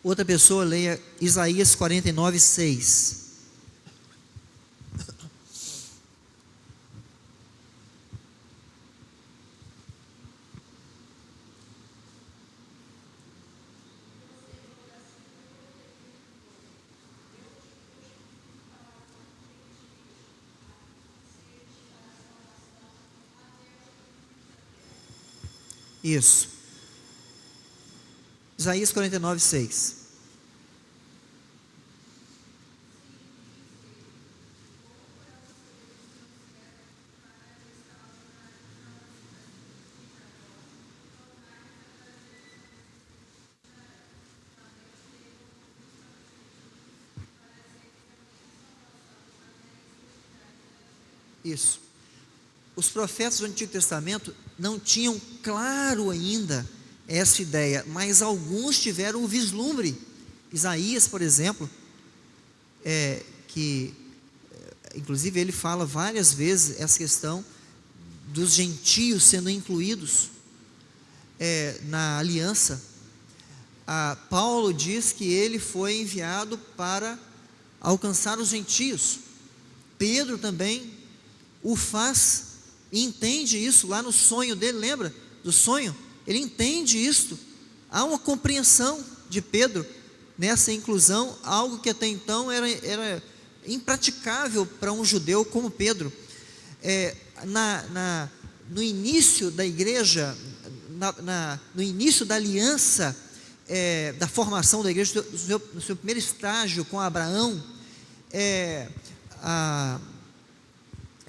Outra pessoa leia Isaías 49, 6. Isso. Isaías 49, 6. Isso. Os profetas do Antigo Testamento não tinham claro ainda essa ideia, mas alguns tiveram o vislumbre. Isaías, por exemplo, inclusive ele fala várias vezes essa questão dos gentios sendo incluídos na aliança. Paulo diz que ele foi enviado para alcançar os gentios. Pedro também o faz e entende isso lá no sonho dele. Lembra do sonho? Ele entende isso. Há uma compreensão de Pedro nessa inclusão, algo que até então era impraticável para um judeu como Pedro. No início da igreja, no início da aliança, da formação da igreja, no seu primeiro estágio com Abraão,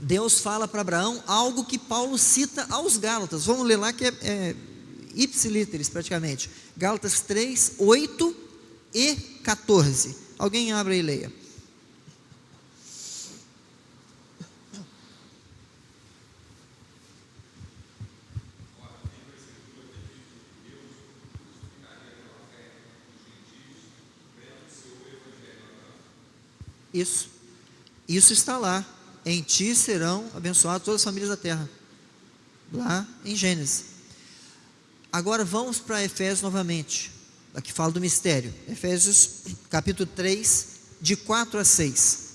Deus fala para Abraão algo que Paulo cita aos Gálatas. Vamos ler lá, que é ipsilíteris praticamente. Gálatas 3, 8 e 14. Alguém abra e leia. Isso está lá. Em ti serão abençoadas todas as famílias da terra. Lá em Gênesis. Agora vamos para Efésios novamente. Aqui fala do mistério. Efésios capítulo 3, de 4 a 6.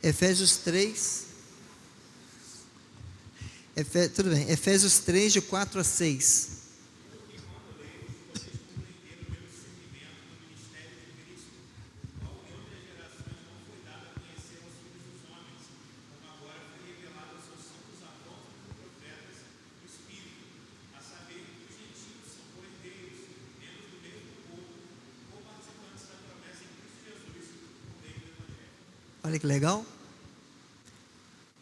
Efésios 3, tudo bem, Efésios 3, de 4 a 6. Olha que legal.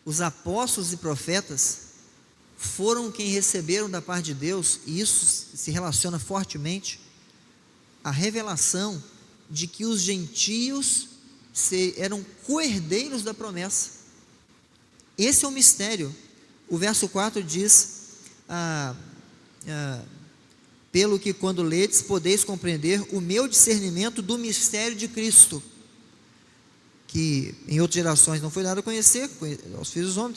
Os apóstolos e profetas foram quem receberam da parte de Deus, e isso se relaciona fortemente, a revelação de que os gentios eram co-herdeiros da promessa. Esse é o mistério. O verso 4 diz, pelo que quando ledes, podeis compreender o meu discernimento do mistério de Cristo, que em outras gerações não foi dado a conhecer, aos filhos dos homens,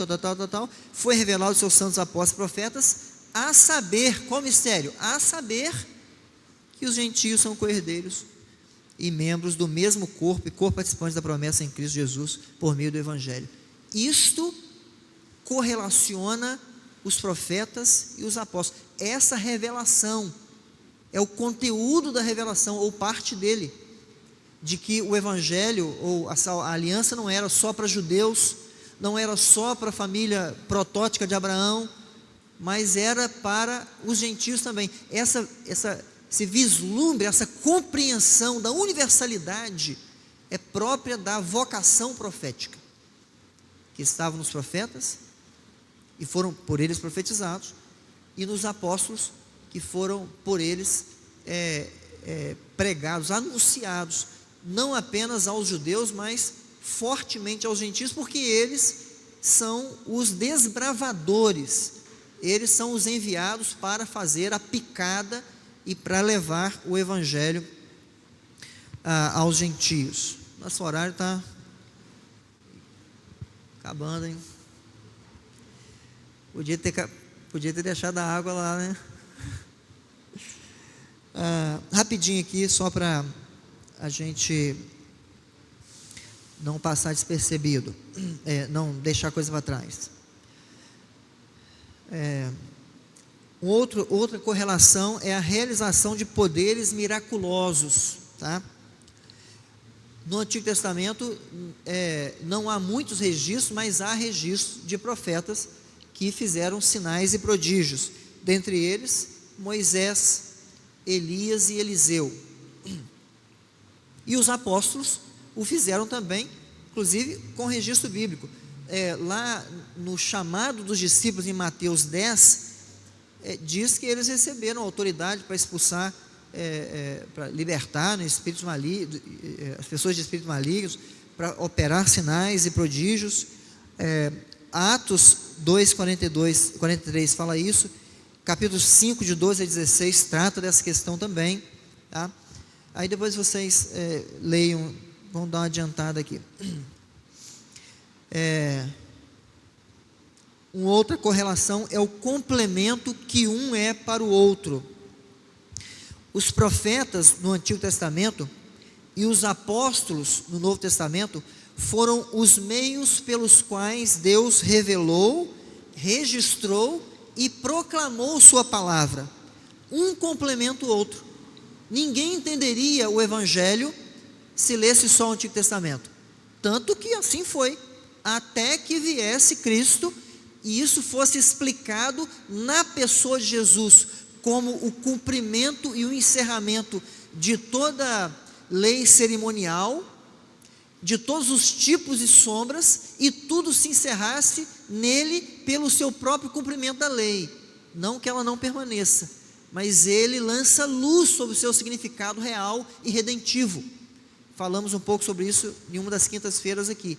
foi revelado aos seus santos apóstolos e profetas, a saber, qual mistério? A saber que os gentios são co-herdeiros e membros do mesmo corpo, e co-participantes da promessa em Cristo Jesus, por meio do Evangelho. Isto correlaciona os profetas e os apóstolos. Essa revelação é o conteúdo da revelação, ou parte dele, de que o Evangelho, ou a aliança não era só para judeus, não era só para a família protótipa de Abraão, mas era para os gentios também. Esse vislumbre, essa compreensão da universalidade é própria da vocação profética, que estava nos profetas, e foram por eles profetizados, e nos apóstolos, que foram por eles pregados, anunciados, não apenas aos judeus, mas fortemente aos gentios, porque eles são os desbravadores, eles são os enviados para fazer a picada e para levar o Evangelho aos gentios. Nosso horário está acabando, hein? Podia ter deixado a água lá, né? Rapidinho aqui, só para a gente não passar despercebido, não deixar coisa para trás. Outra correlação é a realização de poderes miraculosos, tá? No Antigo Testamento não há muitos registros, mas há registros de profetas que fizeram sinais e prodígios, dentre eles Moisés, Elias e Eliseu. E os apóstolos o fizeram também, inclusive com registro bíblico. Lá no chamado dos discípulos em Mateus 10, diz que eles receberam autoridade para expulsar, para libertar, né, espíritos malignos, as pessoas de espíritos malignos, para operar sinais e prodígios. Atos 2, 43 fala isso. Capítulo 5, de 12 a 16, trata dessa questão também, tá? Aí depois vocês leiam, vão dar uma adiantada aqui. Uma outra correlação é o complemento que um é para o outro. Os profetas no Antigo Testamento e os apóstolos no Novo Testamento foram os meios pelos quais Deus revelou, registrou e proclamou sua palavra. Um complementa o outro. Ninguém entenderia o Evangelho se lesse só o Antigo Testamento. Tanto que assim foi, até que viesse Cristo, e isso fosse explicado na pessoa de Jesus, como o cumprimento e o encerramento de toda lei cerimonial, de todos os tipos e sombras, e tudo se encerrasse nele pelo seu próprio cumprimento da lei. Não que ela não permaneça, mas ele lança luz sobre o seu significado real e redentivo. Falamos um pouco sobre isso em uma das quintas-feiras aqui.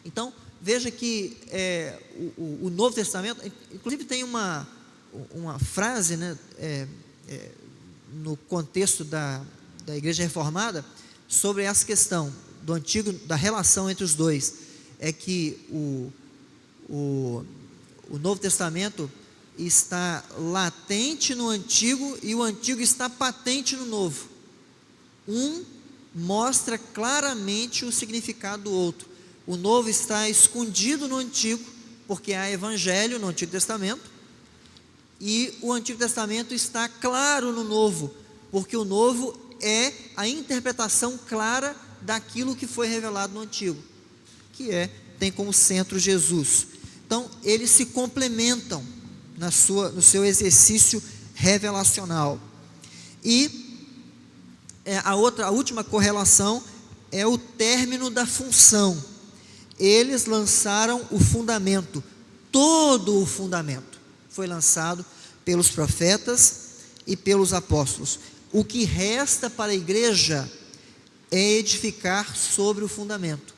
Então, veja que o Novo Testamento, inclusive tem uma frase, né, no contexto da Igreja Reformada, sobre essa questão do Antigo, da relação entre os dois, é que o Novo Testamento está latente no Antigo e o Antigo está patente no Novo. Um mostra claramente o significado do outro. O Novo está escondido no Antigo, porque há Evangelho no Antigo Testamento, e o Antigo Testamento está claro no Novo, porque o Novo é a interpretação clara daquilo que foi revelado no Antigo, que tem como centro Jesus. Então, eles se complementam no seu exercício revelacional. E a última correlação é o término da função. Eles lançaram o fundamento, todo o fundamento foi lançado pelos profetas e pelos apóstolos. O que resta para a igreja é edificar sobre o fundamento.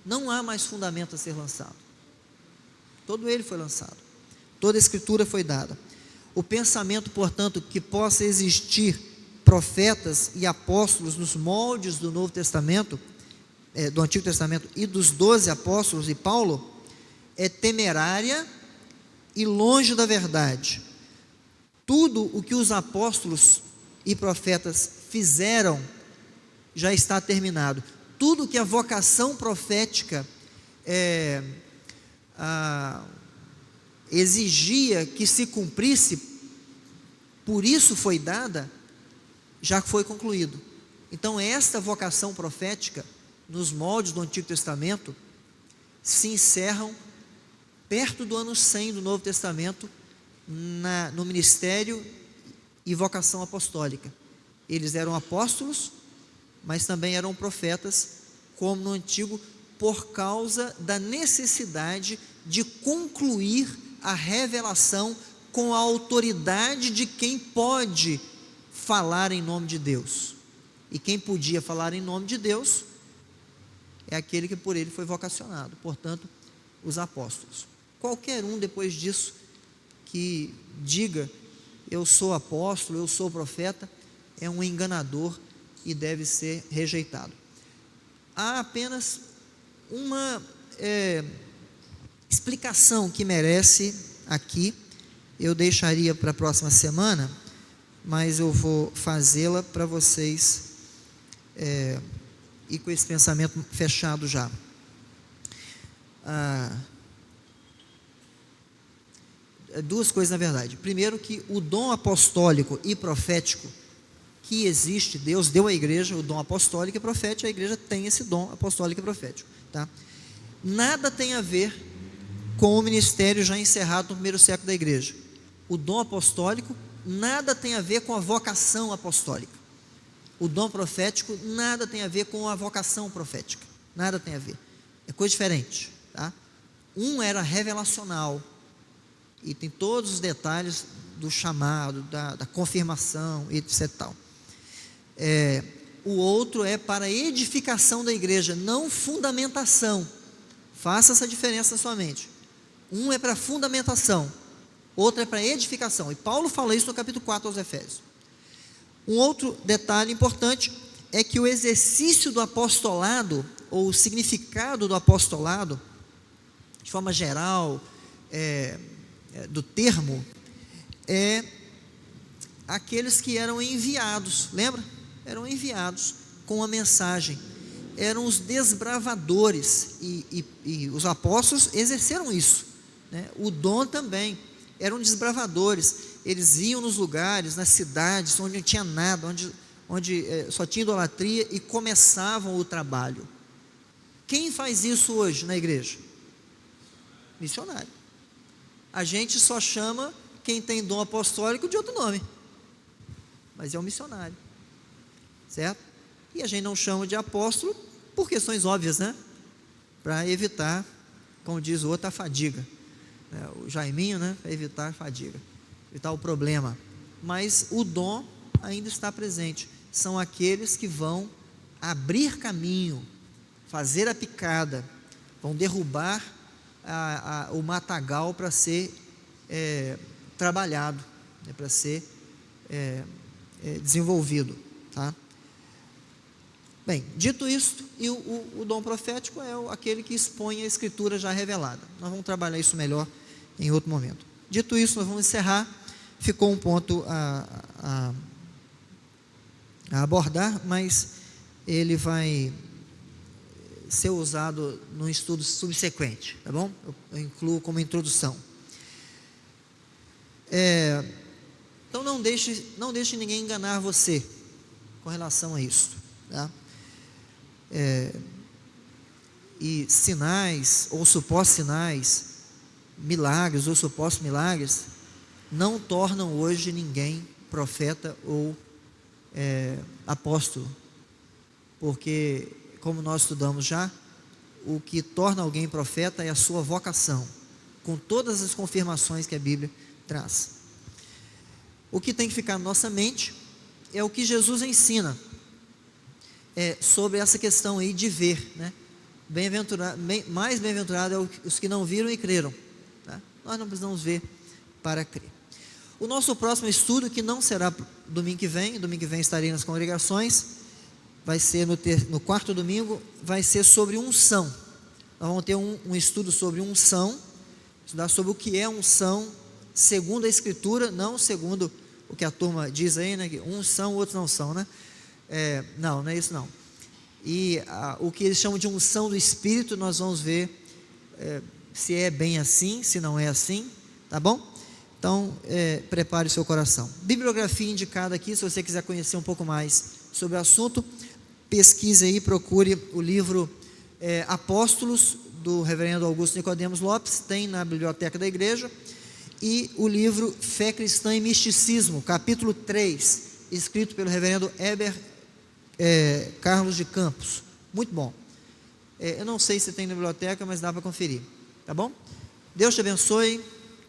Não há mais fundamento a ser lançado. Todo ele foi lançado. Toda a escritura foi dada. O pensamento, portanto, que possa existir profetas e apóstolos nos moldes do Novo Testamento, do Antigo Testamento e dos 12 apóstolos e Paulo, é temerária e longe da verdade. Tudo o que os apóstolos e profetas fizeram já está terminado. Tudo que a vocação profética exigia que se cumprisse, por isso foi dada, já foi concluído. Então, esta vocação profética, nos moldes do Antigo Testamento, se encerram perto do ano 100 do Novo Testamento, no ministério e vocação apostólica. Eles eram apóstolos, mas também eram profetas, como no Antigo, por causa da necessidade de concluir a revelação com a autoridade de quem pode falar em nome de Deus. E quem podia falar em nome de Deus é aquele que por ele foi vocacionado, portanto, os apóstolos. Qualquer um depois disso que diga eu sou apóstolo, eu sou profeta, é um enganador e deve ser rejeitado. Há apenas uma explicação que merece aqui, eu deixaria para a próxima semana, mas eu vou fazê-la para vocês e com esse pensamento fechado já. Duas coisas na verdade. Primeiro, que o dom apostólico e profético que existe, Deus deu à igreja o dom apostólico e profético, a igreja tem esse dom apostólico e profético, tá? Nada tem a ver com o ministério já encerrado no primeiro século da igreja. O dom apostólico nada tem a ver com a vocação apostólica. O dom profético nada tem a ver com a vocação profética, nada tem a ver, é coisa diferente, tá? Um era revelacional e tem todos os detalhes do chamado, da confirmação, etc. Tal. O outro é para edificação da igreja, não fundamentação. Faça essa diferença na sua mente. Um é para fundamentação, outro é para edificação. E Paulo fala isso no capítulo 4 aos Efésios. Um outro detalhe importante é que o exercício do apostolado, ou o significado do apostolado, de forma geral, do termo, é aqueles que eram enviados, lembra? Eram enviados com a mensagem, eram os desbravadores, e os apóstolos exerceram isso, né? O dom também, eram desbravadores, eles iam nos lugares, nas cidades, onde não tinha nada, onde só tinha idolatria, e começavam o trabalho. Quem faz isso hoje na igreja? Missionário. A gente só chama quem tem dom apostólico de outro nome, mas é um missionário, certo? E a gente não chama de apóstolo por questões óbvias, né? Para evitar, como diz o outro, a fadiga. O Jaiminho, né? Para evitar a fadiga, evitar o problema. Mas o dom ainda está presente. São aqueles que vão abrir caminho, fazer a picada, vão derrubar o matagal para ser trabalhado, né? Para ser desenvolvido, tá? Bem, dito isto, e o dom profético é aquele que expõe a escritura já revelada. Nós vamos trabalhar isso melhor em outro momento. Dito isso, nós vamos encerrar. Ficou um ponto a abordar, mas ele vai ser usado num estudo subsequente, tá bom? Eu incluo como introdução. Então não deixe ninguém enganar você com relação a isso, tá? E sinais ou supostos sinais, milagres ou supostos milagres, não tornam hoje ninguém profeta ou apóstolo, porque, como nós estudamos já, o que torna alguém profeta é a sua vocação, com todas as confirmações que a Bíblia traz. O que tem que ficar na nossa mente é o que Jesus ensina sobre essa questão aí de ver, né? Mais bem-aventurado é os que não viram e creram, tá? Nós não precisamos ver para crer. O nosso próximo estudo, que não será domingo que vem estarei nas congregações, vai ser no quarto domingo, vai ser sobre unção. Nós vamos ter um estudo sobre unção, estudar sobre o que é unção, segundo a Escritura, não segundo o que a turma diz aí, né? Que uns são, outros não são, né? Não é isso não. E o que eles chamam de unção do Espírito, nós vamos ver se é bem assim, se não é assim, tá bom? Então, prepare o seu coração. Bibliografia indicada aqui, se você quiser conhecer um pouco mais sobre o assunto, pesquise aí, procure o livro Apóstolos, do reverendo Augusto Nicodemos Lopes, tem na biblioteca da igreja, e o livro Fé Cristã e Misticismo, capítulo 3, escrito pelo reverendo Heber Carlos de Campos, muito bom. Eu não sei se tem na biblioteca, mas dá para conferir, tá bom? Deus te abençoe,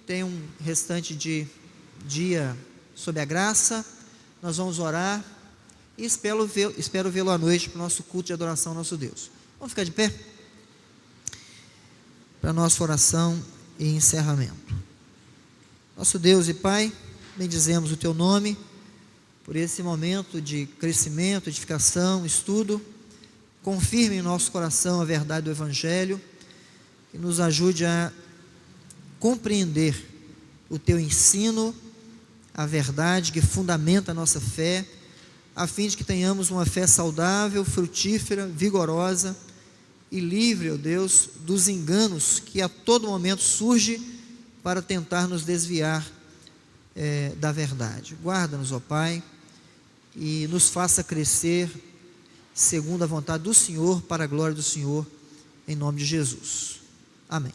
tenha um restante de dia sob a graça, nós vamos orar, e espero vê-lo à noite para o nosso culto de adoração ao nosso Deus. Vamos ficar de pé? Para a nossa oração e encerramento. Nosso Deus e Pai, bendizemos o Teu nome, por esse momento de crescimento, edificação, estudo. Confirme em nosso coração a verdade do Evangelho e nos ajude a compreender o Teu ensino, a verdade que fundamenta a nossa fé, a fim de que tenhamos uma fé saudável, frutífera, vigorosa e livre, ó Deus, dos enganos que a todo momento surgem para tentar nos desviar da verdade. Guarda-nos, ó Pai, e nos faça crescer segundo a vontade do Senhor, para a glória do Senhor, em nome de Jesus. Amém.